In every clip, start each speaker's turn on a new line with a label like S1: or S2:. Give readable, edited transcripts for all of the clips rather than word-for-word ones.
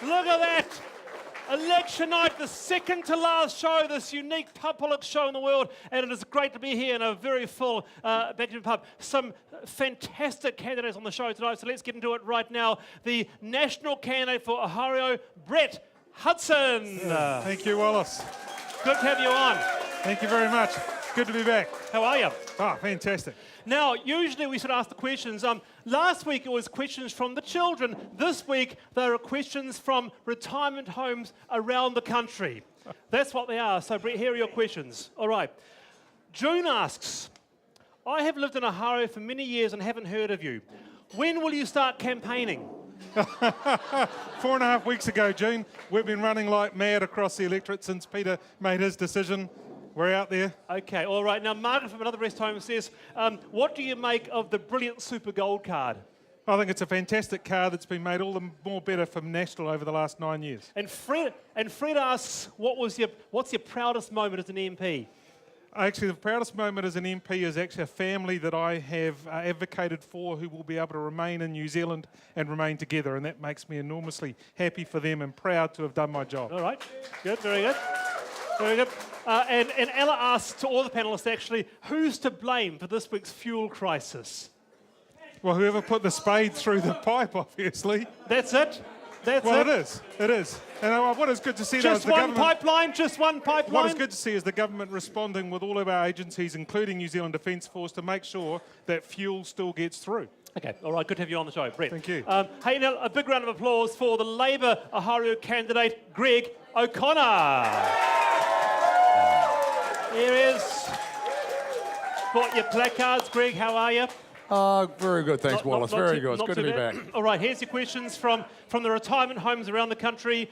S1: Look at that. Election night, the second to last show, this unique pub politics show in the world, and it is great to be here in a very full Penultimate pub. Some fantastic candidates on the show tonight, so let's get into it right now. The national candidate for Ohio, Brett Hudson.
S2: Thank you, Wallace.
S1: Good to have you on.
S2: Thank you very much. Good to be back.
S1: How are you?
S2: Oh, fantastic.
S1: Now, usually we should ask the questions. Last week it was questions from the children. This week there are questions from retirement homes around the country. That's what they are. So, Brett, here are your questions. All right. June asks, I have lived in Ohio for many years and haven't heard of you. When will you start campaigning?
S2: 4.5 weeks ago, June. We've been running like mad across the electorate since Peter made his decision. We're out there.
S1: Okay, all right. Now, Margaret from Another Rest Home says, what do you make of the brilliant Super Gold card?
S2: I think it's a fantastic card that's been made all the more better from National over the last 9 years.
S1: And Fred asks, what's your proudest moment as an MP?
S2: Actually, the proudest moment as an MP is actually a family that I have advocated for who will be able to remain in New Zealand and remain together, and that makes me enormously happy for them and proud to have done my job.
S1: All right, good, very good. Very good. And Ella asks to all the panellists, actually, who's to blame for this week's fuel crisis?
S2: Well, whoever put the spade through the pipe, obviously.
S1: That's it? That's
S2: well,
S1: it?
S2: It is. It is. And what is good to see
S1: just
S2: is the
S1: one
S2: government...
S1: pipeline? Just one pipeline?
S2: What is good to see is the government responding with all of our agencies, including New Zealand Defence Force, to make sure that fuel still gets through.
S1: Okay, all right, good to have you on the show, Brett.
S2: Thank you.
S1: Hey, now, a big round of applause for the Labour Ohio candidate, Greg O'Connor. Here is. Bought your placards, Greg. How are you?
S3: Very good, thanks, Wallace. Very good. It's good to be back.
S1: All right, here's your questions from the retirement homes around the country.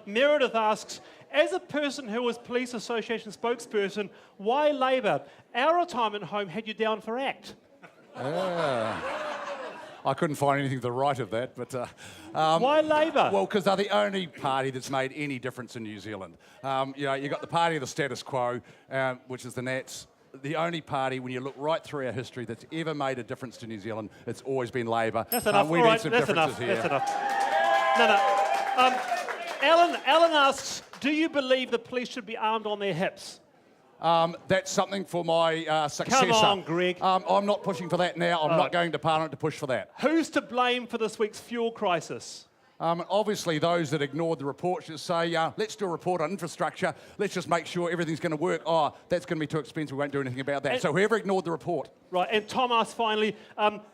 S1: Meredith asks, as a person who was Police Association spokesperson, why Labour? Our retirement home had you down for ACT.
S3: I couldn't find anything to the right of that, but...
S1: why Labour?
S3: Well, because they're the only party that's made any difference in New Zealand. You've got the party of the status quo, which is the Nats. The only party, when you look right through our history, that's ever made a difference to New Zealand, it's always been Labour.
S1: That's enough.
S3: We
S1: all
S3: need
S1: right,
S3: some
S1: that's
S3: differences
S1: enough.
S3: here.
S1: That's enough. No. Alan asks, do you believe the police should be armed on their hips?
S3: That's something for my successor.
S1: Come on, Greg.
S3: I'm not pushing for that now. I'm not going to Parliament to push for that.
S1: Who's to blame for this week's fuel crisis?
S3: Obviously, those that ignored the report should say, let's do a report on infrastructure. Let's just make sure everything's going to work. Oh, that's going to be too expensive. We won't do anything about that. And so whoever ignored the report.
S1: Right, and Tom asks finally,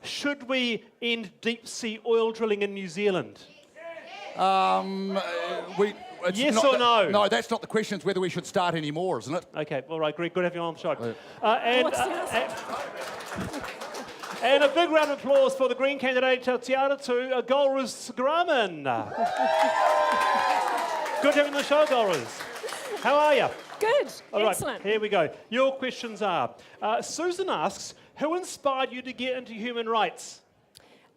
S1: should we end deep-sea oil drilling in New Zealand? Yes or no?
S3: No, that's not the question. It's whether we should start any more, isn't it?
S1: Okay, all right, Greg, good to have you on the show. And a big round of applause for the Green candidate, Tiara to Golriz Ghahraman. Good to have you on the show, Golriz. How are you?
S4: Good,
S1: all
S4: excellent.
S1: Right, here we go. Your questions are, Susan asks, who inspired you to get into human rights?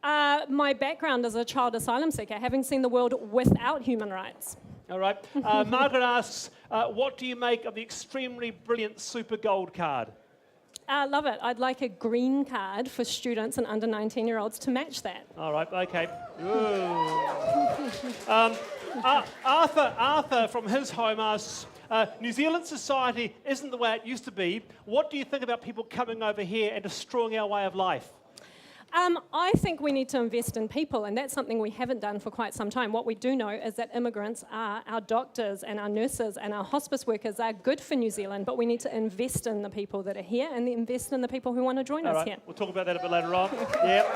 S4: My background as a child asylum seeker, having seen the world without human rights.
S1: All right. Margaret asks, what do you make of the extremely brilliant Super Gold card?
S4: Love it. I'd like a green card for students and under 19-year-olds to match that.
S1: All right, okay. Arthur from his home asks, New Zealand society isn't the way it used to be. What do you think about people coming over here and destroying our way of life?
S4: I think we need to invest in people, and that's something we haven't done for quite some time. What we do know is that immigrants are our doctors and our nurses and our hospice workers are good for New Zealand, but we need to invest in the people that are here and invest in the people who want to join us here.
S1: We'll talk about that a bit later on. Yeah.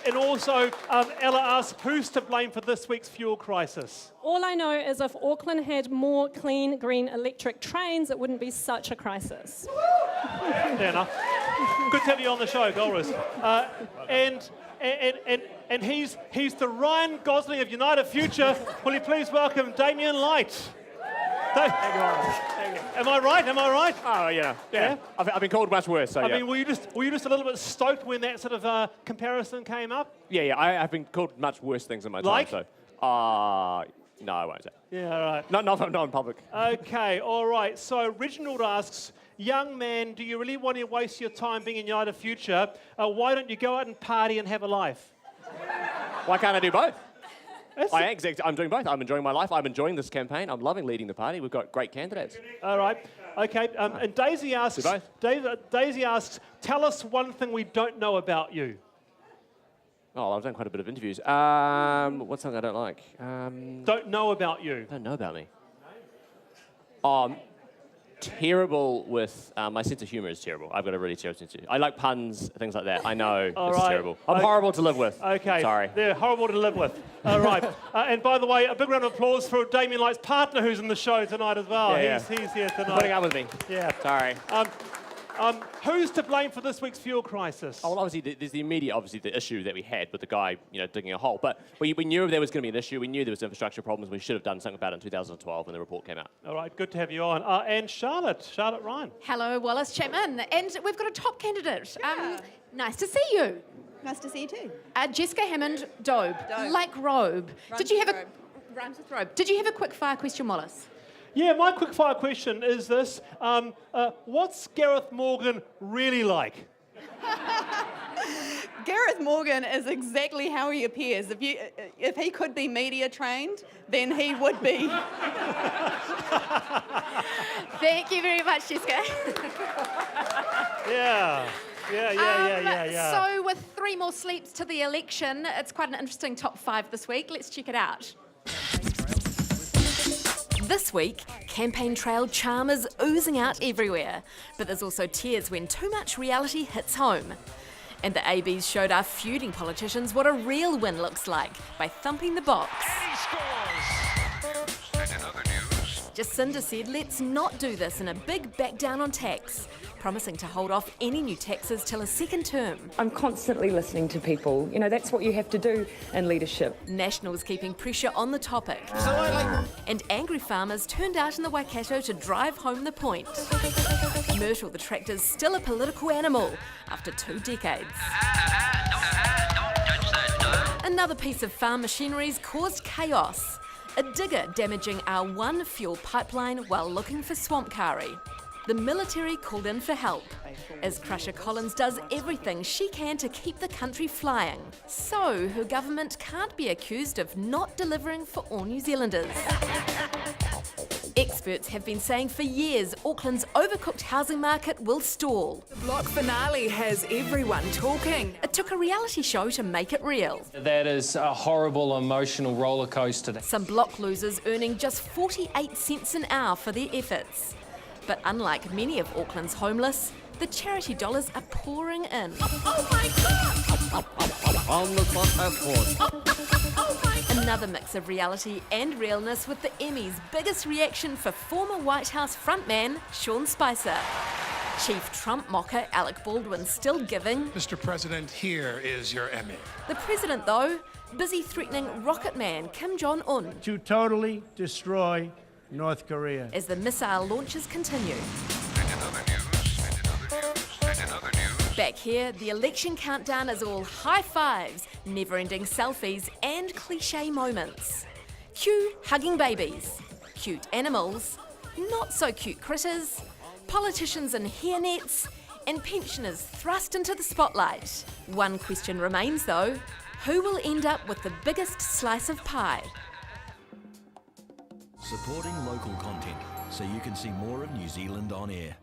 S1: And also, Ella asks, who's to blame for this week's fuel crisis?
S4: All I know is if Auckland had more clean, green electric trains, it wouldn't be such a crisis.
S1: Fair enough. Good to have you on the show, Golriz. And he's the Ryan Gosling of United Future. Will you please welcome Damian Light?
S5: Thank you.
S1: Am I right? Am I right?
S5: Oh, yeah. I've been called much worse, so
S1: I mean, were you just a little bit stoked when that sort of comparison came up?
S5: Yeah, I have been called much worse things in my time, so... no, I won't say.
S1: Yeah, all right.
S5: Not in public.
S1: Okay, all right. So Reginald asks, young man, do you really want to waste your time being in United Future? Why don't you go out and party and have a life?
S5: Why can't I do both? I'm doing both. I'm enjoying my life. I'm enjoying this campaign. I'm loving leading the party. We've got great candidates.
S1: All right. Okay. And Daisy asks, Daisy asks, tell us one thing we don't know about you.
S5: Oh, I've done quite a bit of interviews. What's something I don't like?
S1: Don't know about you.
S5: Don't know about me. Terrible with my sense of humour is terrible. I've got a really terrible sense of humour. I like puns, things like that. I know it's terrible. I'm horrible to live with.
S1: Okay.
S5: Sorry.
S1: They're horrible to live with. All right. And by the way, a big round of applause for Damian Light's partner who's in the show tonight as well.
S5: Yeah,
S1: He's here tonight.
S5: Putting up with me.
S1: Yeah.
S5: Sorry.
S1: Who's to blame for this week's fuel crisis?
S5: Oh, well, obviously, there's the immediate, the issue that we had with the guy, digging a hole. But we knew there was going to be an issue. We knew there was infrastructure problems. We should have done something about it in 2012 when the report came out.
S1: All right, good to have you on. And Charlotte Ryan.
S6: Hello, Wallace Chapman. And we've got a top candidate. Nice to see you.
S7: Nice to see you too.
S6: Jessica Hammond, Dobe. Like robe. Rhymes with robe. Did you have a quick fire question, Wallace?
S1: Yeah, my quick fire question is this. What's Gareth Morgan really like?
S7: Gareth Morgan is exactly how he appears. If he could be media trained, then he would be.
S6: Thank you very much, Jessica.
S1: Yeah.
S6: So with 3 more sleeps to the election, it's quite an interesting top 5 this week. Let's check it out. This week, campaign trail charm is oozing out everywhere, but there's also tears when too much reality hits home. And the ABs showed our feuding politicians what a real win looks like by thumping the box. Jacinda said, let's not do this in a big back down on tax, promising to hold off any new taxes till a second term.
S8: I'm constantly listening to people. That's what you have to do in leadership.
S6: Nationals keeping pressure on the topic. And angry farmers turned out in the Waikato to drive home the point. Myrtle the tractor's still a political animal after 2 decades. Another piece of farm machinery's caused chaos. A digger damaging our one fuel pipeline while looking for swamp curry. The military called in for help, as Crusher Collins does everything she can to keep the country flying. So her government can't be accused of not delivering for all New Zealanders. Experts have been saying for years Auckland's overcooked housing market will stall.
S9: The block finale has everyone talking.
S6: It took a reality show to make it real.
S10: That is a horrible emotional roller coaster.
S6: Some block losers earning just 48 cents an hour for their efforts. But unlike many of Auckland's homeless, the charity dollars are pouring in.
S9: Oh my God!
S11: On the top passport.
S6: Another mix of reality and realness with the Emmys' biggest reaction for former White House frontman Sean Spicer. Chief Trump mocker Alec Baldwin still giving.
S12: Mr. President, here is your Emmy.
S6: The president, though, busy threatening rocket man Kim Jong-un
S11: To totally destroy North Korea.
S6: as the missile launches continue. Back here, the election countdown is all high fives, never-ending selfies, and cliche moments. Cue hugging babies, cute animals, not so cute critters, politicians in hairnets, and pensioners thrust into the spotlight. One question remains though: who will end up with the biggest slice of pie?
S13: Supporting local content so you can see more of New Zealand on air.